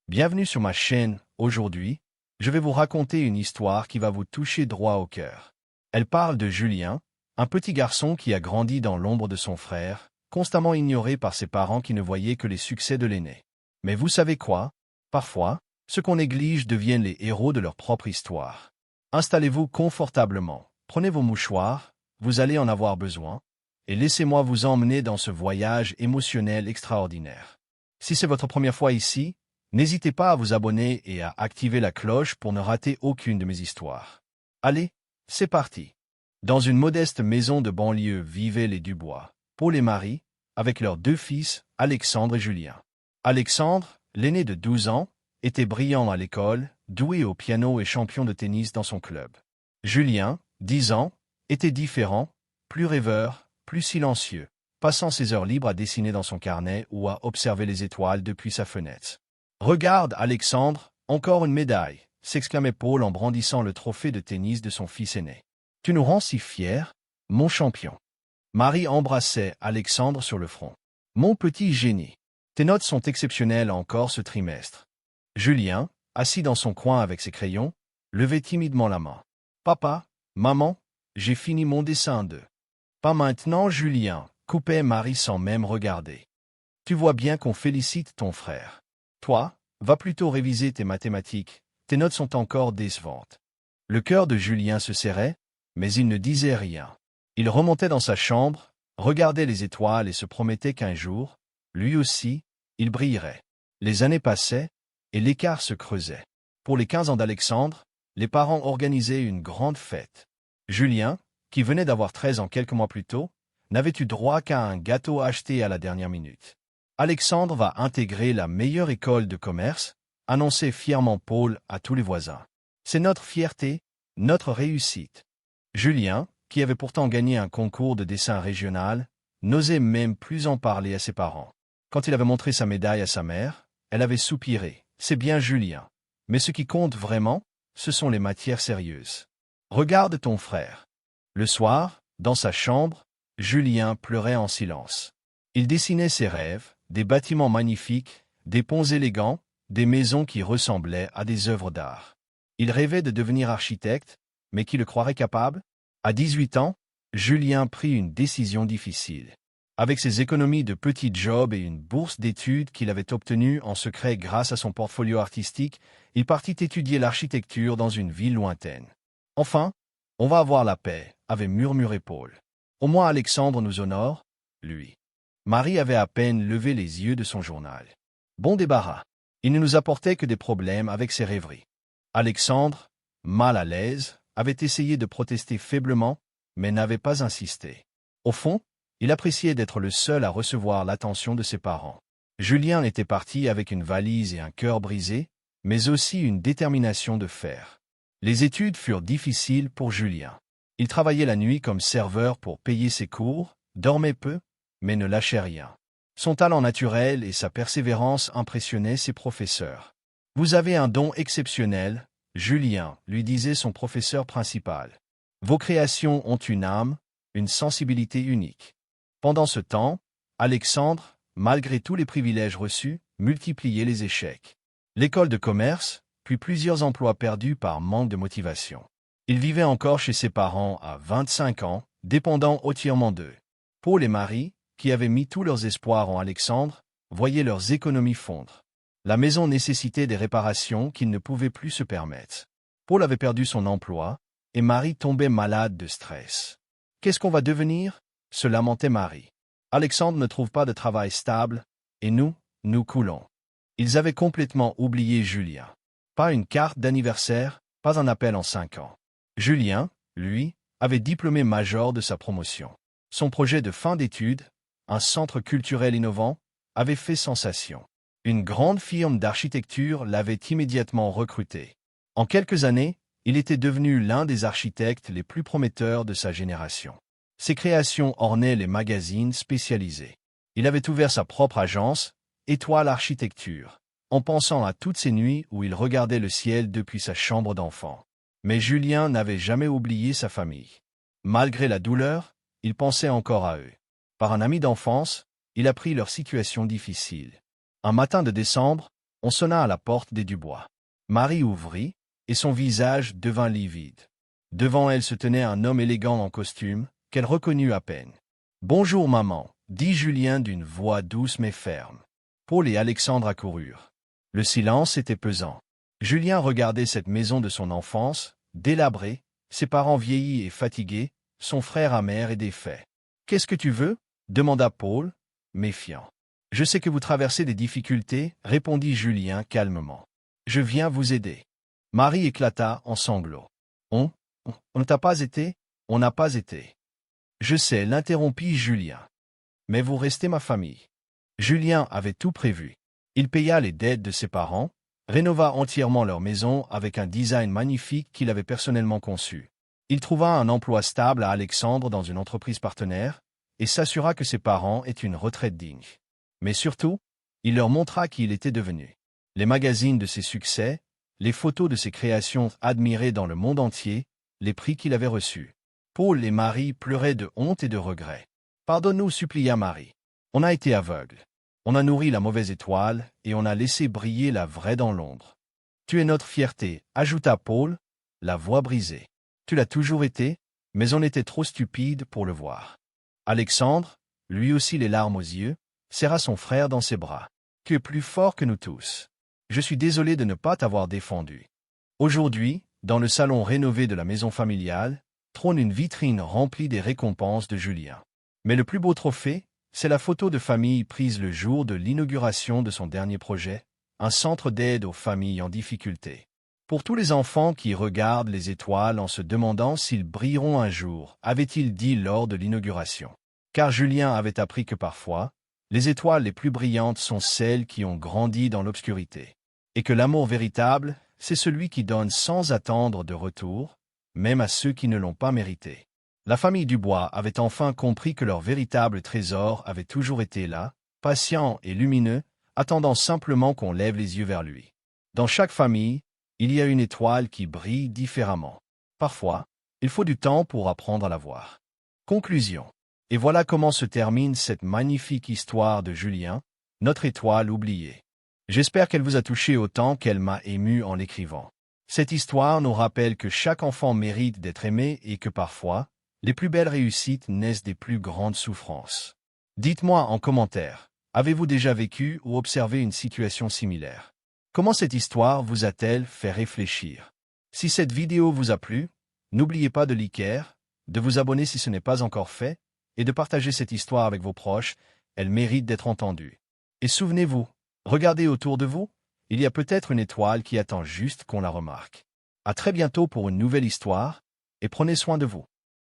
Bienvenue sur ma chaîne. Aujourd'hui, je vais vous raconter une histoire qui va vous toucher droit au cœur. Elle parle de Julien, un petit garçon qui a grandi dans l'ombre de son frère, constamment ignoré par ses parents qui ne voyaient que les succès de l'aîné. Mais vous savez quoi? Parfois, ceux qu'on néglige deviennent les héros de leur propre histoire. Installez-vous confortablement, prenez vos mouchoirs, vous allez en avoir besoin, et laissez-moi vous emmener dans ce voyage émotionnel extraordinaire. Si c'est votre première fois ici, n'hésitez pas à vous abonner et à activer la cloche pour ne rater aucune de mes histoires. Allez, c'est parti. Dans une modeste maison de banlieue vivaient les Dubois, Paul et Marie, avec leurs deux fils, Alexandre et Julien. Alexandre, l'aîné de 12 ans, était brillant à l'école, doué au piano et champion de tennis dans son club. Julien, 10 ans, était différent, plus rêveur, plus silencieux, passant ses heures libres à dessiner dans son carnet ou à observer les étoiles depuis sa fenêtre. « Regarde, Alexandre, encore une médaille !» s'exclamait Paul en brandissant le trophée de tennis de son fils aîné. « Tu nous rends si fiers, mon champion !» Marie embrassait Alexandre sur le front. « Mon petit génie, tes notes sont exceptionnelles encore ce trimestre. » Julien, assis dans son coin avec ses crayons, levait timidement la main. « Papa, maman, j'ai fini mon dessin de... »« Pas maintenant, Julien !» coupait Marie sans même regarder. « Tu vois bien qu'on félicite ton frère. Toi, va plutôt réviser tes mathématiques, tes notes sont encore décevantes. » Le cœur de Julien se serrait, mais il ne disait rien. Il remontait dans sa chambre, regardait les étoiles et se promettait qu'un jour, lui aussi, il brillerait. Les années passaient, et l'écart se creusait. Pour les 15 ans d'Alexandre, les parents organisaient une grande fête. Julien, qui venait d'avoir 13 ans quelques mois plus tôt, n'avait eu droit qu'à un gâteau acheté à la dernière minute. Alexandre va intégrer la meilleure école de commerce, annonçait fièrement Paul à tous les voisins. C'est notre fierté, notre réussite. Julien, qui avait pourtant gagné un concours de dessin régional, n'osait même plus en parler à ses parents. Quand il avait montré sa médaille à sa mère, elle avait soupiré. C'est bien Julien. Mais ce qui compte vraiment, ce sont les matières sérieuses. Regarde ton frère. Le soir, dans sa chambre, Julien pleurait en silence. Il dessinait ses rêves, des bâtiments magnifiques, des ponts élégants, des maisons qui ressemblaient à des œuvres d'art. Il rêvait de devenir architecte, mais qui le croirait capable? À 18 ans, Julien prit une décision difficile. Avec ses économies de petit job et une bourse d'études qu'il avait obtenue en secret grâce à son portfolio artistique, il partit étudier l'architecture dans une ville lointaine. « Enfin, on va avoir la paix », avait murmuré Paul. « Au moins Alexandre nous honore, lui. » Marie avait à peine levé les yeux de son journal. Bon débarras. Il ne nous apportait que des problèmes avec ses rêveries. Alexandre, mal à l'aise, avait essayé de protester faiblement, mais n'avait pas insisté. Au fond, il appréciait d'être le seul à recevoir l'attention de ses parents. Julien était parti avec une valise et un cœur brisé, mais aussi une détermination de fer. Les études furent difficiles pour Julien. Il travaillait la nuit comme serveur pour payer ses cours, dormait peu, mais ne lâchait rien. Son talent naturel et sa persévérance impressionnaient ses professeurs. « Vous avez un don exceptionnel, Julien », lui disait son professeur principal. « Vos créations ont une âme, une sensibilité unique. » Pendant ce temps, Alexandre, malgré tous les privilèges reçus, multipliait les échecs. L'école de commerce, puis plusieurs emplois perdus par manque de motivation. Il vivait encore chez ses parents à 25 ans, dépendant entièrement d'eux. Paul et Marie, qui avaient mis tous leurs espoirs en Alexandre, voyaient leurs économies fondre. La maison nécessitait des réparations qu'ils ne pouvaient plus se permettre. Paul avait perdu son emploi, et Marie tombait malade de stress. « Qu'est-ce qu'on va devenir ?» se lamentait Marie. « Alexandre ne trouve pas de travail stable, et nous coulons. » Ils avaient complètement oublié Julien. Pas une carte d'anniversaire, pas un appel en 5 ans. Julien, lui, avait diplômé major de sa promotion. Son projet de fin d'études, un centre culturel innovant, avait fait sensation. Une grande firme d'architecture l'avait immédiatement recruté. En quelques années, il était devenu l'un des architectes les plus prometteurs de sa génération. Ses créations ornaient les magazines spécialisés. Il avait ouvert sa propre agence, Étoile Architecture, en pensant à toutes ces nuits où il regardait le ciel depuis sa chambre d'enfant. Mais Julien n'avait jamais oublié sa famille. Malgré la douleur, il pensait encore à eux. Par un ami d'enfance, il apprit leur situation difficile. Un matin de décembre, On sonna à la porte des Dubois. Marie ouvrit, et son visage devint livide. Devant elle se tenait un homme élégant en costume, qu'elle reconnut à peine. « Bonjour, maman », dit Julien d'une voix douce mais ferme. Paul et Alexandre accoururent. Le silence était pesant. Julien regardait cette maison de son enfance, délabrée, ses parents vieillis et fatigués, son frère amer et défait. « Qu'est-ce que tu veux » demanda Paul, méfiant. « Je sais que vous traversez des difficultés, » répondit Julien calmement. « Je viens vous aider. » Marie éclata en sanglots. « On ne t'a pas été ?»« On n'a pas été. » « Je sais, » l'interrompit Julien. « Mais vous restez ma famille. » Julien avait tout prévu. Il paya les dettes de ses parents, rénova entièrement leur maison avec un design magnifique qu'il avait personnellement conçu. Il trouva un emploi stable à Alexandre dans une entreprise partenaire et s'assura que ses parents aient une retraite digne. Mais surtout, il leur montra qui il était devenu. Les magazines de ses succès, les photos de ses créations admirées dans le monde entier, les prix qu'il avait reçus. Paul et Marie pleuraient de honte et de regret. « Pardonne-nous, supplia Marie. On a été aveugles. On a nourri la mauvaise étoile et on a laissé briller la vraie dans l'ombre. Tu es notre fierté, ajouta Paul, la voix brisée. Tu l'as toujours été, mais on était trop stupide pour le voir. Alexandre, lui aussi les larmes aux yeux, serra son frère dans ses bras. Tu es plus fort que nous tous. Je suis désolé de ne pas t'avoir défendu. Aujourd'hui, dans le salon rénové de la maison familiale, trône une vitrine remplie des récompenses de Julien. Mais le plus beau trophée, c'est la photo de famille prise le jour de l'inauguration de son dernier projet, un centre d'aide aux familles en difficulté. Pour tous les enfants qui regardent les étoiles en se demandant s'ils brilleront un jour, avait-il dit lors de l'inauguration. Car Julien avait appris que parfois, les étoiles les plus brillantes sont celles qui ont grandi dans l'obscurité. Et que l'amour véritable, c'est celui qui donne sans attendre de retour, même à ceux qui ne l'ont pas mérité. La famille Dubois avait enfin compris que leur véritable trésor avait toujours été là, patient et lumineux, attendant simplement qu'on lève les yeux vers lui. Dans chaque famille, il y a une étoile qui brille différemment. Parfois, il faut du temps pour apprendre à la voir. Conclusion. Et voilà comment se termine cette magnifique histoire de Julien, notre étoile oubliée. J'espère qu'elle vous a touché autant qu'elle m'a ému en l'écrivant. Cette histoire nous rappelle que chaque enfant mérite d'être aimé et que parfois, les plus belles réussites naissent des plus grandes souffrances. Dites-moi en commentaire, avez-vous déjà vécu ou observé une situation similaire? Comment cette histoire vous a-t-elle fait réfléchir? Si cette vidéo vous a plu, n'oubliez pas de liker, de vous abonner si ce n'est pas encore fait, et de partager cette histoire avec vos proches, elle mérite d'être entendue. Et souvenez-vous, regardez autour de vous, il y a peut-être une étoile qui attend juste qu'on la remarque. À très bientôt pour une nouvelle histoire, et prenez soin de vous.